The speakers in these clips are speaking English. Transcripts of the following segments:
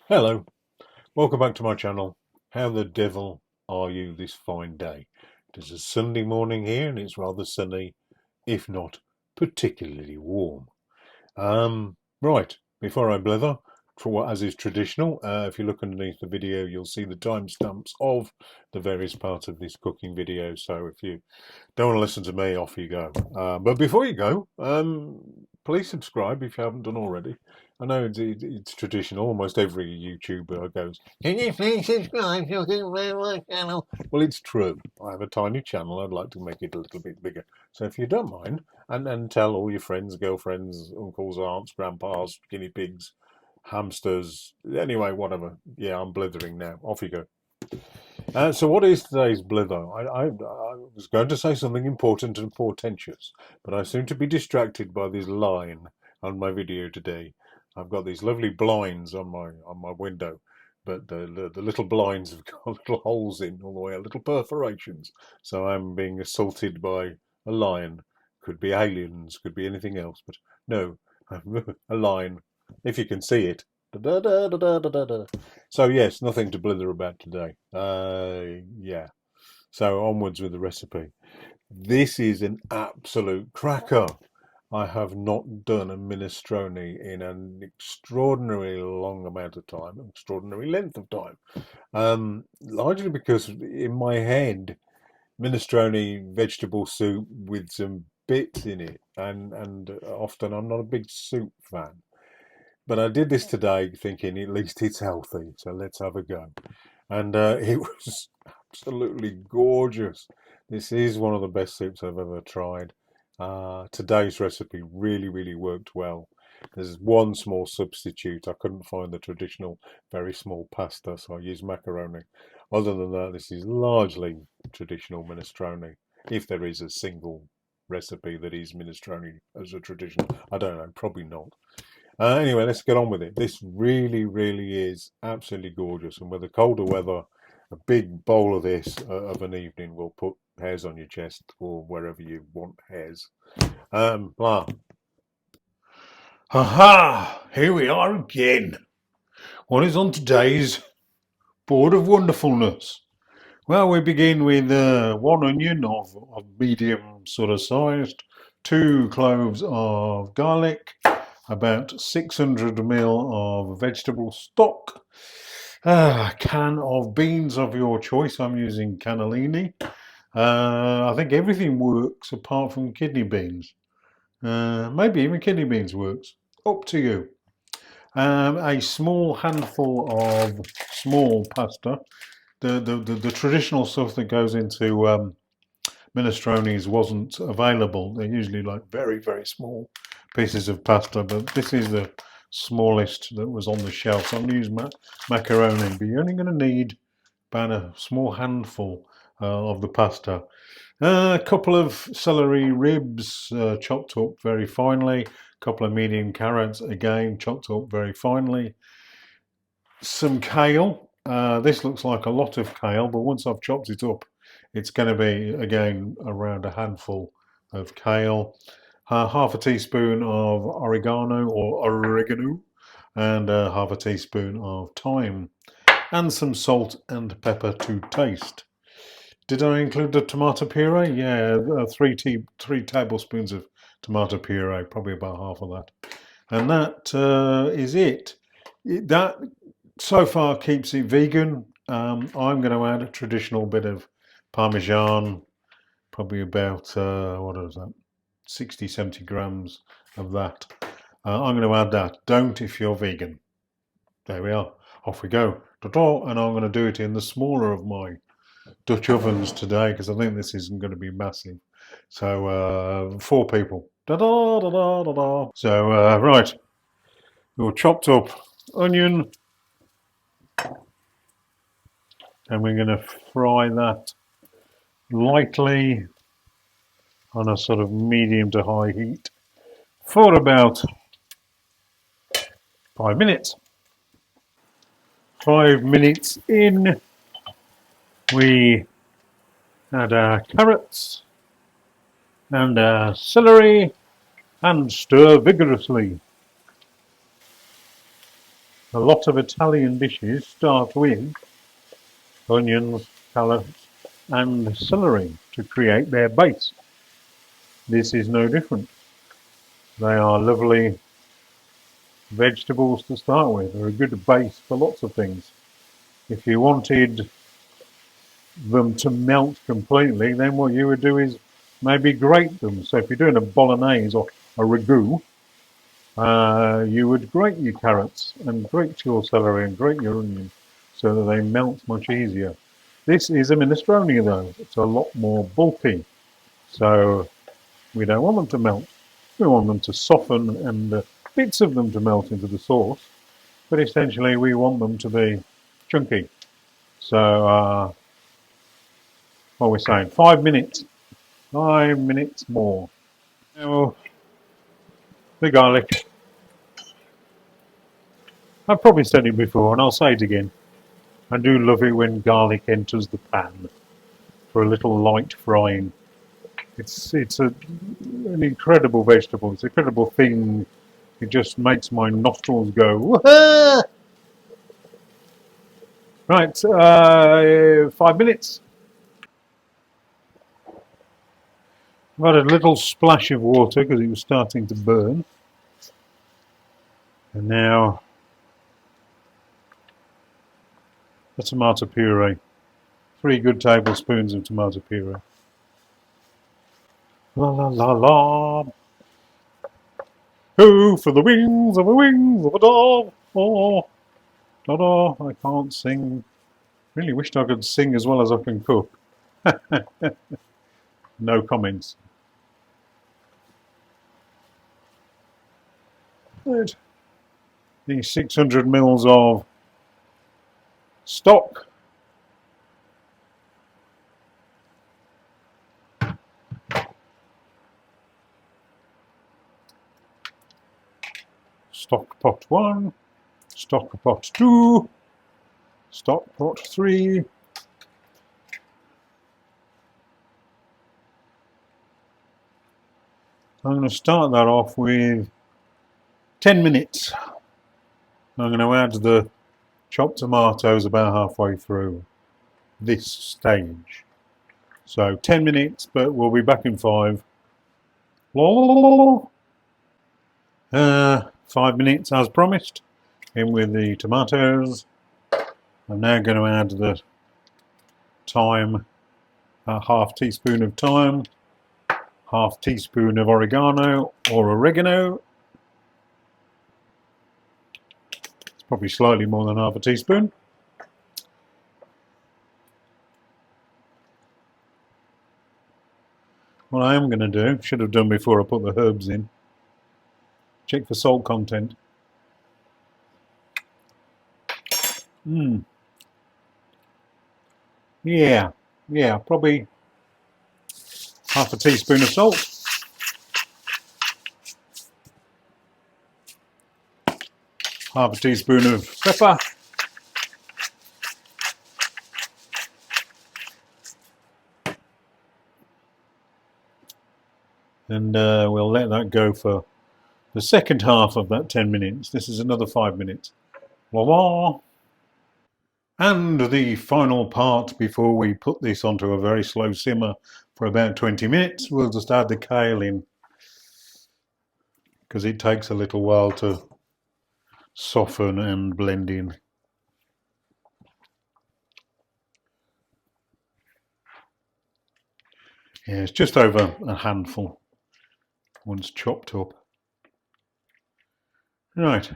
Hello, welcome back to my channel. How the devil are you this fine day? It is a Sunday morning here and it's rather sunny, if not particularly warm. Right, before I blether, for what as is traditional, if you look underneath the video, you'll see the timestamps of the various parts of this cooking video. So if you don't want to listen to me, off you go. But before you go, please subscribe if you haven't done already. I know it's traditional. Almost every YouTuber goes, "Can you please subscribe to my channel?" Well, it's true. I have a tiny channel. I'd like to make it a little bit bigger. So if you don't mind, and tell all your friends, girlfriends, uncles, aunts, grandpas, guinea pigs, hamsters, anyway, whatever. Yeah, I'm blithering now. Off you go. So what is today's blither? I was going to say something important and portentous, but I seem to be distracted by this line on my video today. I've got these lovely blinds on my window, but the little blinds have got little holes in all the way, little perforations. So I'm being assaulted by a lion. Could be aliens, could be anything else, but no, a lion. If you can see it. Da, da, da, da, da, da, da. So yes, nothing to blither about today. Yeah. So onwards with the recipe. This is an absolute cracker. I have not done a minestrone in an extraordinarily long amount of time, an extraordinary length of time. Largely because in my head, minestrone vegetable soup with some bits in it, and often I'm not a big soup fan. But I did this today thinking at least it's healthy, so let's have a go. And it was absolutely gorgeous. This is one of the best soups I've ever tried. Today's recipe really, really worked well. There's one small substitute. I couldn't find the traditional very small pasta, so I used macaroni. Other than that, this is largely traditional minestrone. If there is a single recipe that is minestrone as a traditional, I don't know, probably not. Anyway, let's get on with it. This really, really is absolutely gorgeous. And with the colder weather, a big bowl of this of an evening will put hairs on your chest or wherever you want hairs. Blah. Aha! Here we are again. What is on today's board of wonderfulness? Well, we begin with one onion of medium sort of sized, 2 cloves of garlic, about 600 ml of vegetable stock, a can of beans of your choice. I'm using cannelini. I think everything works apart from kidney beans. Maybe even kidney beans works. Up to you. A small handful of small pasta. The traditional stuff that goes into minestrones wasn't available. They're usually like very, very small pieces of pasta, but this is the smallest that was on the shelf. So I'm going to use macaroni, but you're only going to need about a small handful of the pasta. A couple of celery ribs chopped up very finely. A couple of medium carrots, again chopped up very finely. Some kale. This looks like a lot of kale, but once I've chopped it up, it's going to be, again, around a handful of kale. Half a teaspoon of oregano, and half a teaspoon of thyme, and some salt and pepper to taste. Did I include the tomato puree? Yeah, three tablespoons of tomato puree, probably about half of that. And that is it. That so far keeps it vegan. I'm going to add a traditional bit of parmesan, probably about, what is that, 60, 70 grams of that. I'm going to add that. Don't if you're vegan. There we are. Off we go. Ta-ta. And I'm going to do it in the smaller of my Dutch ovens today because I think this isn't going to be massive. So 4 people. Da-da, da-da, da-da. So, right. Your chopped up onion, and we're going to fry that lightly on a sort of medium to high heat for about 5 minutes. 5 minutes in, we add our carrots and our celery and stir vigorously. A lot of Italian dishes start with onions, carrots and celery to create their base. This is no different. They are lovely vegetables to start with. They're a good base for lots of things. If you wanted them to melt completely, then what you would do is maybe grate them. So if you're doing a bolognese or a ragu, you would grate your carrots and grate your celery and grate your onions so that they melt much easier. This is a minestrone though. It's a lot more bulky. So we don't want them to melt. We want them to soften and bits of them to melt into the sauce. But essentially we want them to be chunky. So what we're saying, 5 minutes. 5 minutes more. Now the garlic. I've probably said it before and I'll say it again. I do love it when garlic enters the pan for a little light frying. It's an incredible vegetable. It's an incredible thing. It just makes my nostrils go, wah! Right, 5 minutes. I've had a little splash of water because it was starting to burn. And now the tomato puree. 3 good tablespoons of tomato puree. La la la la. Oh, for the wings of a dove. Oh, da-da. I can't sing. Really wished I could sing as well as I can cook. No comments. Good. The 600 mils of stock. Stock pot 1, stock pot 2, stock pot 3. I'm going to start that off with 10 minutes. I'm going to add the chopped tomatoes about halfway through this stage. So 10 minutes, but we'll be back in 5. 5 minutes as promised, in with the tomatoes. I'm now going to add the thyme, a half teaspoon of thyme, half teaspoon of oregano or oregano. It's probably slightly more than half a teaspoon. What I am going to do, should have done before I put the herbs in, check for salt content. Yeah, probably half a teaspoon of salt. Half a teaspoon of pepper. And we'll let that go for the second half of that 10 minutes. This is another 5 minutes. Voila! And the final part before we put this onto a very slow simmer for about 20 minutes, we'll just add the kale in because it takes a little while to soften and blend in. Yeah, it's just over a handful once chopped up. Right.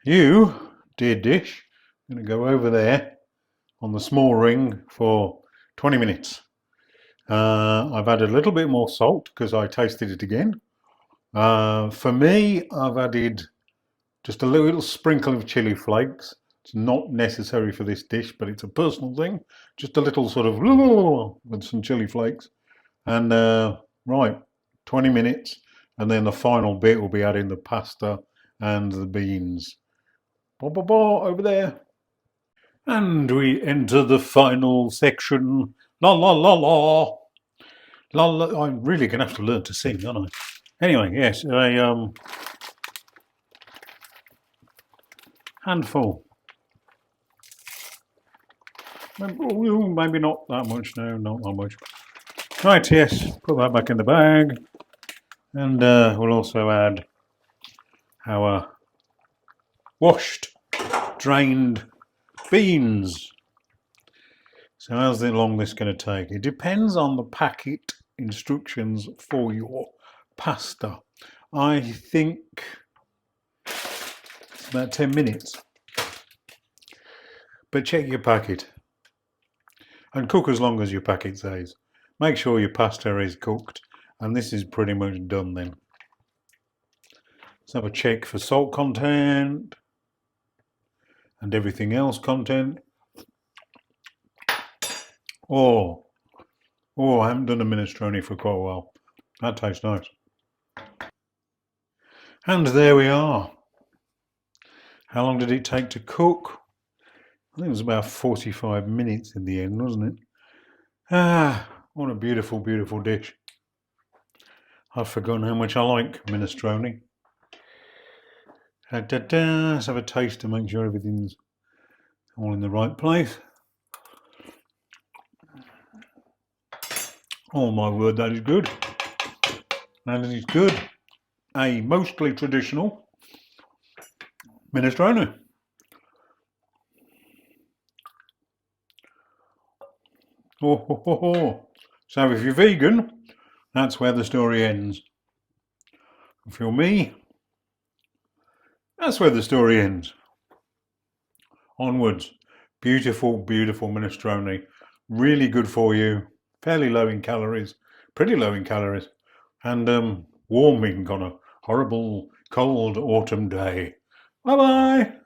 You, dear dish, I'm going to go over there on the small ring for 20 minutes. I've added a little bit more salt because I tasted it again. For me, I've added just a little sprinkle of chili flakes. It's not necessary for this dish, but it's a personal thing. Just a little sort of with some chili flakes. And right, 20 minutes. And then the final bit will be adding the pasta and the beans. Over there. And we enter the final section. La la la la. La la. I'm really going to have to learn to sing, aren't I? Anyway, yes, Handful. Maybe not that much, no, not that much. Right, yes, put that back in the bag. And we'll also add our washed, drained beans. So how's long this going to take? It depends on the packet instructions for your pasta. I think it's about 10 minutes. But check your packet. And cook as long as your packet says. Make sure your pasta is cooked. And this is pretty much done then. Let's have a check for salt content. And everything else content. Oh, I haven't done a minestrone for quite a while. That tastes nice. And there we are. How long did it take to cook? I think it was about 45 minutes in the end, wasn't it? Ah, what a beautiful, beautiful dish. I've forgotten how much I like minestrone. Let's have a taste to make sure everything's all in the right place. Oh my word, that is good. And it is good. A mostly traditional minestrone. Oh. So if you're vegan, that's where the story ends. If you're me, that's where the story ends. Onwards. Beautiful, beautiful minestrone. Really good for you. Fairly low in calories. Pretty low in calories. And warming on a horrible, cold autumn day. Bye-bye.